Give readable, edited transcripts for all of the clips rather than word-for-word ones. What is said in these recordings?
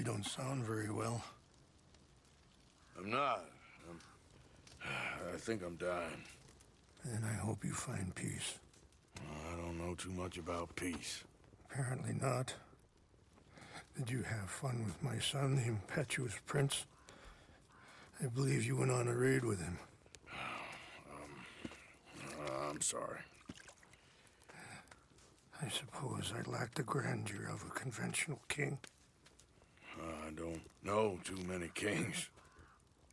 don't sound very well. I'm not. I think I'm dying. Then I hope you find peace. I don't know too much about peace. Apparently not. Did you have fun with my son, the impetuous prince? I believe you went on a raid with him. I'm sorry. I suppose I lack the grandeur of a conventional king. I don't know too many kings.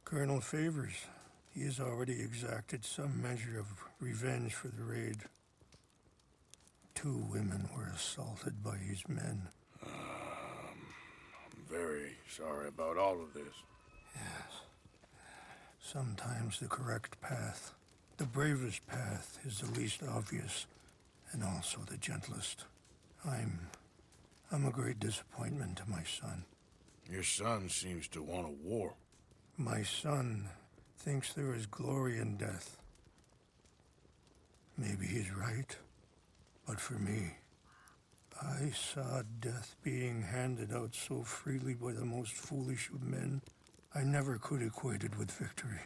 Colonel Favors, he has already exacted some measure of revenge for the raid. 2 women were assaulted by his men. I'm very sorry about all of this. Yes. Sometimes the correct path, the bravest path, is the least obvious, and also the gentlest. I'm a great disappointment to my son. Your son seems to want a war. My son thinks there is glory in death. Maybe he's right, but for me, I saw death being handed out so freely by the most foolish of men, I never could equate it with victory.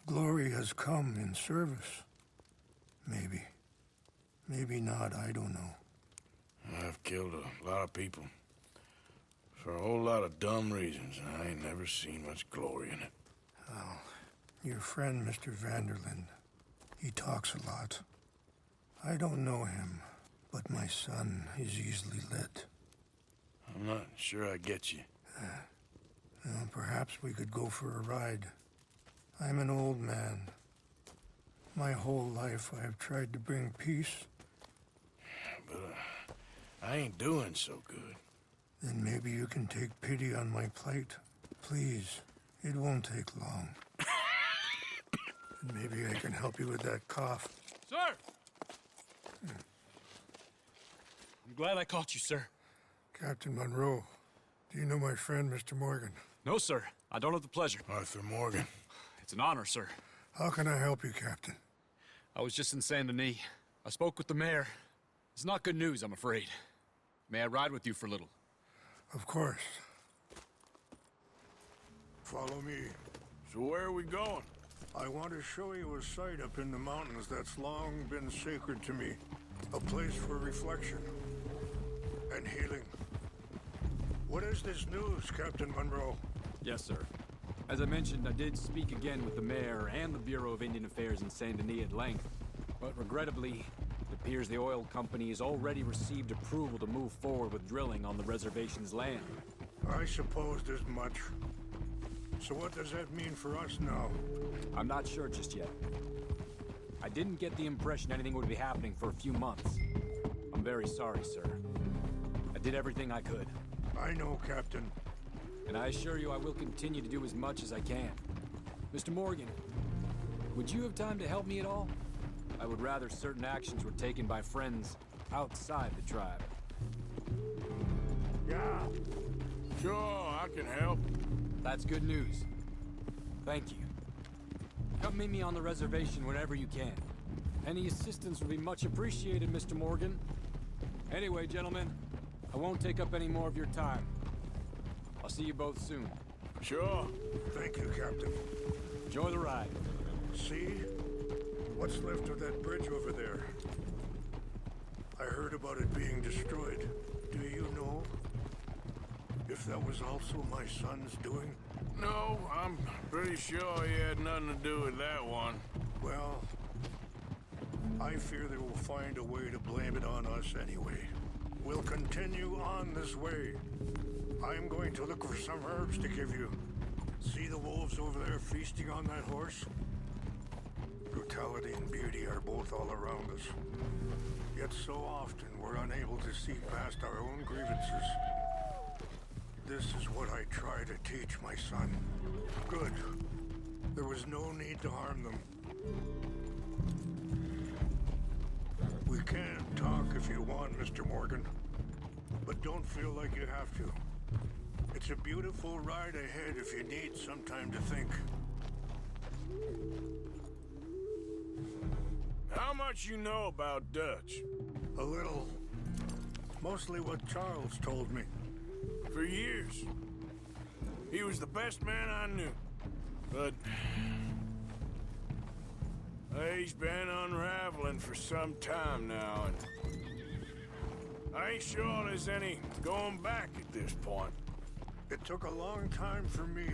Glory has come in service. Maybe. Maybe not, I don't know. I've killed a lot of people. For a whole lot of dumb reasons, and I ain't never seen much glory in it. Oh, your friend, Mr. Vanderlyn, he talks a lot. I don't know him, but my son is easily led. I'm not sure I get you. Well, perhaps we could go for a ride. I'm an old man. My whole life I have tried to bring peace. But I ain't doing so good. Then maybe you can take pity on my plight. Please, it won't take long. And maybe I can help you with that cough. Sir! I'm glad I caught you, sir. Captain Monroe, do you know my friend, Mr. Morgan? No, sir. I don't have the pleasure. Arthur Morgan. It's an honor, sir. How can I help you, Captain? I was just in Saint Denis. I spoke with the mayor. It's not good news, I'm afraid. May I ride with you for a little? Of course. Follow me. So where are we going? I want to show you a site up in the mountains that's long been sacred to me. A place for reflection and healing. What is this news, Captain Monroe? Yes, sir. As I mentioned, I did speak again with the mayor and the Bureau of Indian Affairs in Saint Denis at length. But regrettably, it appears the oil company has already received approval to move forward with drilling on the reservation's land. I supposed as much. So what does that mean for us now? I'm not sure just yet. I didn't get the impression anything would be happening for a few months. I'm very sorry, sir. I did everything I could. I know, Captain. And I assure you I will continue to do as much as I can. Mr. Morgan, would you have time to help me at all? I would rather certain actions were taken by friends outside the tribe. Yeah. Sure, I can help. That's good news. Thank you. Come meet me on the reservation whenever you can. Any assistance would be much appreciated, Mr. Morgan. Anyway, gentlemen, I won't take up any more of your time. I'll see you both soon. Sure. Thank you, Captain. Enjoy the ride. See? What's left of that bridge over there? I heard about it being destroyed. Do you know if that was also my son's doing? No, I'm pretty sure he had nothing to do with that one. Well, I fear they will find a way to blame it on us anyway. We'll continue on this way. I'm going to look for some herbs to give you. See the wolves over there feasting on that horse? Brutality and beauty are both all around us. Yet so often we're unable to see past our own grievances. This is what I try to teach my son. Good. There was no need to harm them. We can talk if you want, Mr. Morgan. But don't feel like you have to. It's a beautiful ride ahead if you need some time to think. How much you know about Dutch? A little. Mostly what Charles told me. For years. He was the best man I knew. But... he's been unraveling for some time now, and... I ain't sure there's any going back at this point. It took a long time for me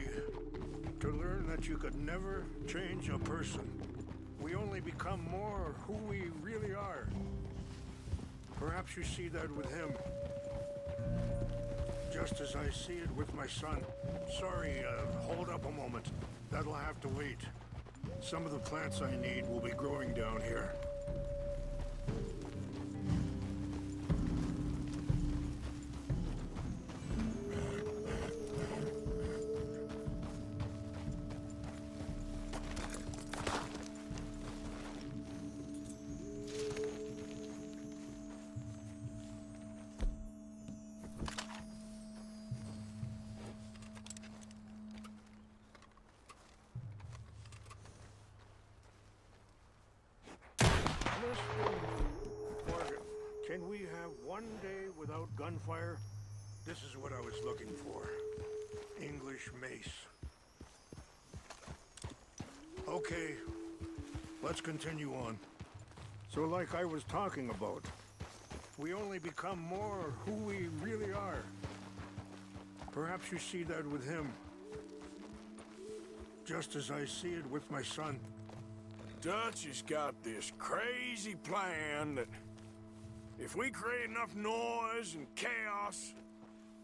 to learn that you could never change a person. We only become more who we really are. Perhaps you see that with him. Just as I see it with my son. Sorry, hold up a moment. That'll have to wait. Some of the plants I need will be growing down here. Morgan, can we have one day without gunfire? This is what I was looking for. English mace. Okay, let's continue on. So like I was talking about, we only become more who we really are. Perhaps you see that with him. Just as I see it with my son. Dutch has got this crazy plan that if we create enough noise and chaos,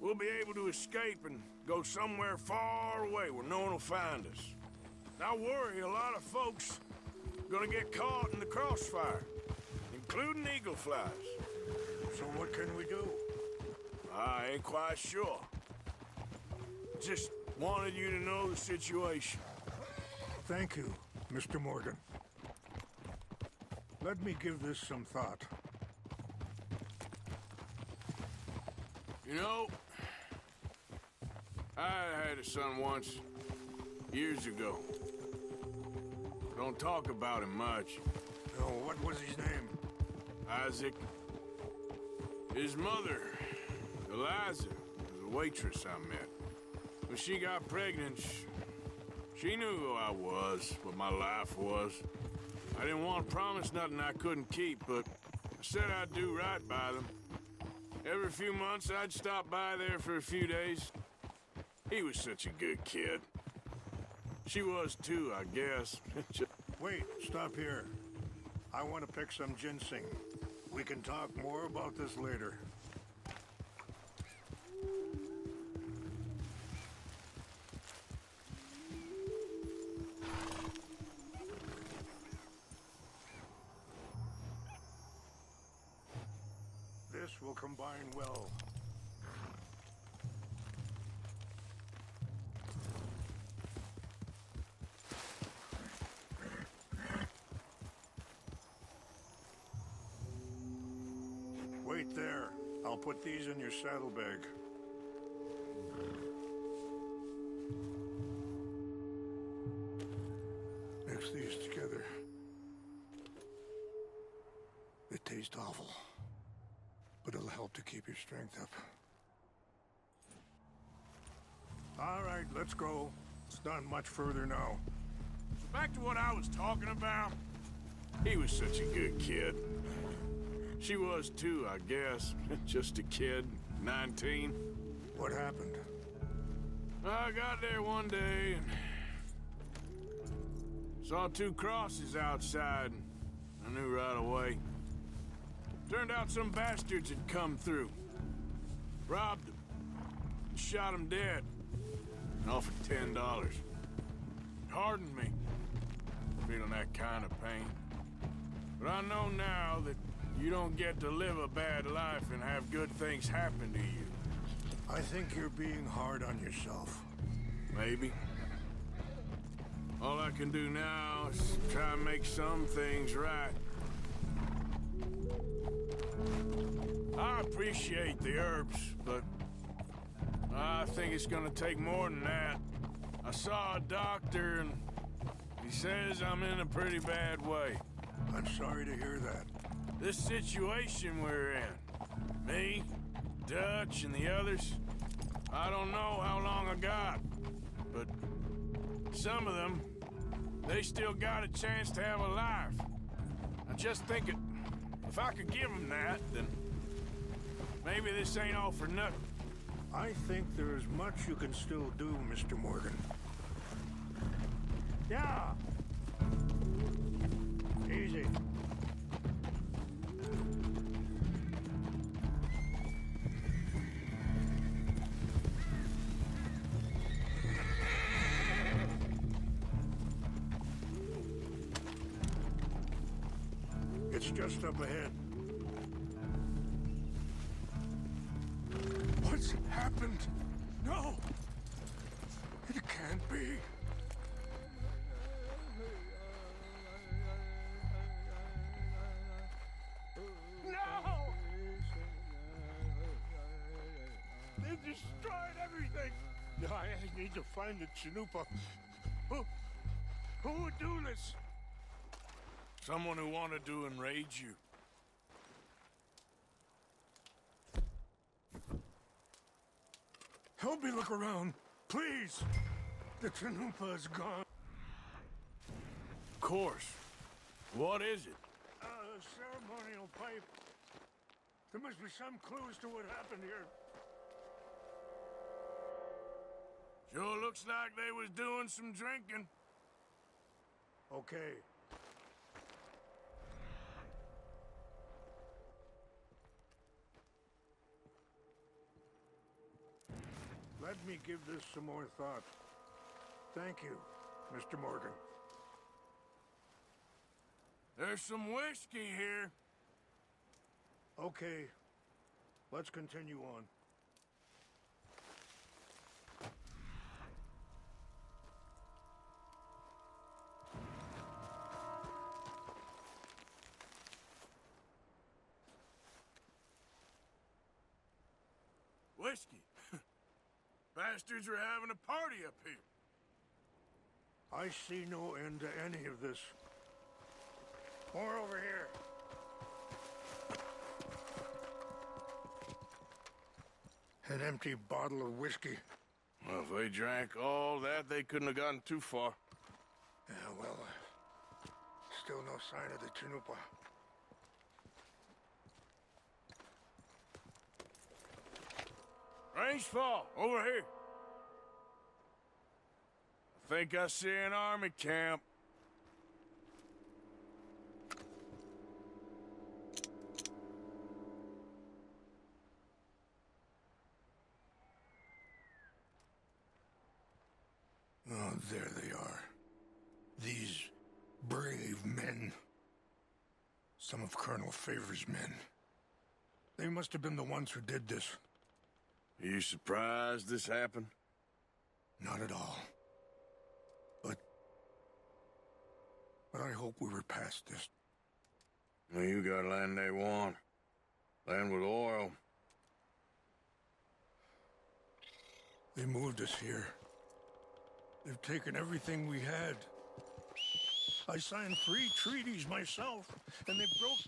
we'll be able to escape and go somewhere far away where no one will find us. I worry a lot of folks are gonna get caught in the crossfire, including eagle flies. So what can we do? I ain't quite sure. Just wanted you to know the situation. Thank you, Mr. Morgan. Let me give this some thought. You know, I had a son once, years ago. Don't talk about him much. Oh, what was his name? Isaac. His mother, Eliza, was a waitress I met. When she got pregnant, she knew who I was, what my life was. I didn't want to promise nothing I couldn't keep, but I said I'd do right by them. Every few months, I'd stop by there for a few days. He was such a good kid. She was too, I guess. Wait, stop here. I want to pick some ginseng. We can talk more about this later. This will combine well. Wait there. I'll put these in your saddlebag. Mix these together. It tastes awful, but it'll help to keep your strength up. All right, let's go. It's not much further now. So back to what I was talking about. He was such a good kid. She was too, I guess. Just a kid, 19. What happened? I got there one day and saw two crosses outside. I knew right away. Turned out some bastards had come through. Robbed them. And shot them dead. And offered $10. It hardened me. Feeling that kind of pain. But I know now that you don't get to live a bad life and have good things happen to you. I think you're being hard on yourself. Maybe. All I can do now is try and make some things right. I appreciate the herbs, but I think it's gonna take more than that. I saw a doctor and he says I'm in a pretty bad way. I'm sorry to hear that. This situation we're in, me, Dutch, and the others, I don't know how long I got, but some of them, they still got a chance to have a life. I just think if I could give them that, then maybe this ain't all for nothing. I think there is much you can still do, Mr. Morgan. Yeah. Easy. It's just up ahead. What's happened? No! It can't be. No! They destroyed everything! I need to find the Chanupa. Who would do this? Someone who wanted to enrage you. Help me look around, please. The Chanupa is gone. Of course. What is it? A ceremonial pipe. There must be some clues to what happened here. Sure looks like they was doing some drinking. Okay. Let me give this some more thought. Thank you, Mr. Morgan. There's some whiskey here. Okay, let's continue on. Whiskey? Bastards are having a party up here. I see no end to any of this. More over here. An empty bottle of whiskey. Well, if they drank all that, they couldn't have gotten too far. Yeah, well, still no sign of the Chanupa. Range fall, over here. I think I see an army camp. Oh, there they are. These brave men. Some of Colonel Favor's men. They must have been the ones who did this. Are you surprised this happened? Not at all. But I hope we were past this. Well, you got land they want. Land with oil. They moved us here. They've taken everything we had. I signed 3 treaties myself, and they broke...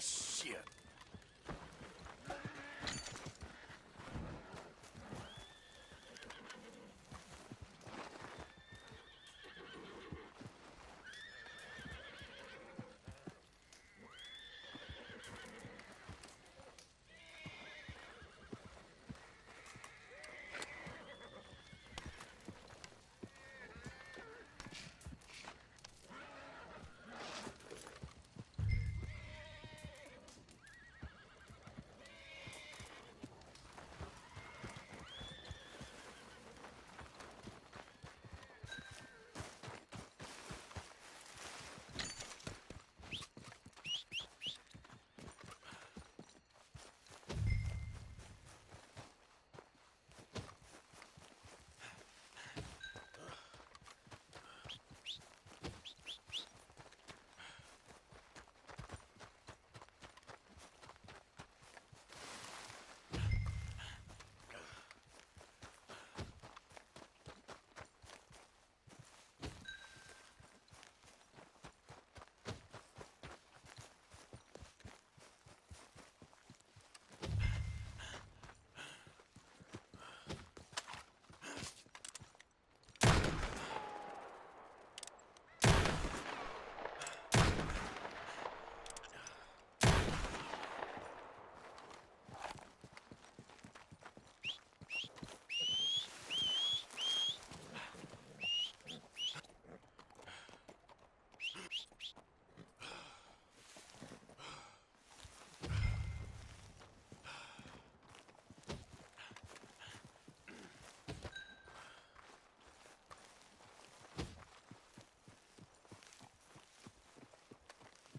Shit.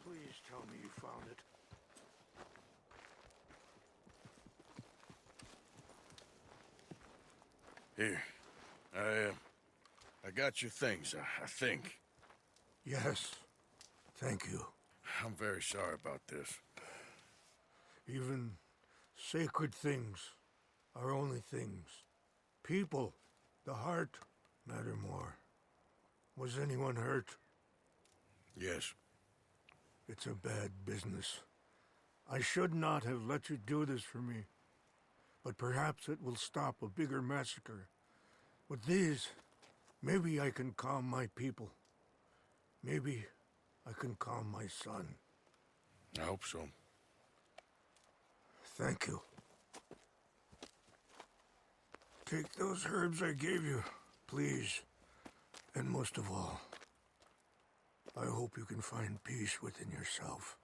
Please tell me you found it. Here. I got your things, I think. Yes. Thank you. I'm very sorry about this. Even sacred things are only things. People, the heart, matter more. Was anyone hurt? Yes. It's a bad business. I should not have let you do this for me. But perhaps it will stop a bigger massacre. With these, maybe I can calm my people. Maybe I can calm my son. I hope so. Thank you. Take those herbs I gave you, please. And most of all, I hope you can find peace within yourself.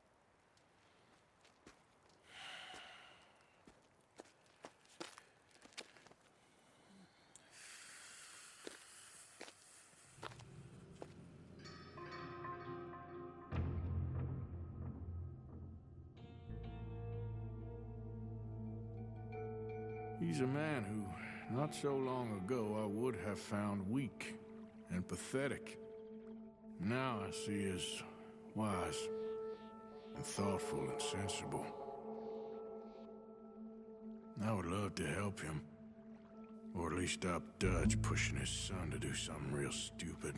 He's a man who, not so long ago, I would have found weak and pathetic. Now I see as wise and thoughtful and sensible. I would love to help him, or at least stop Dutch pushing his son to do something real stupid.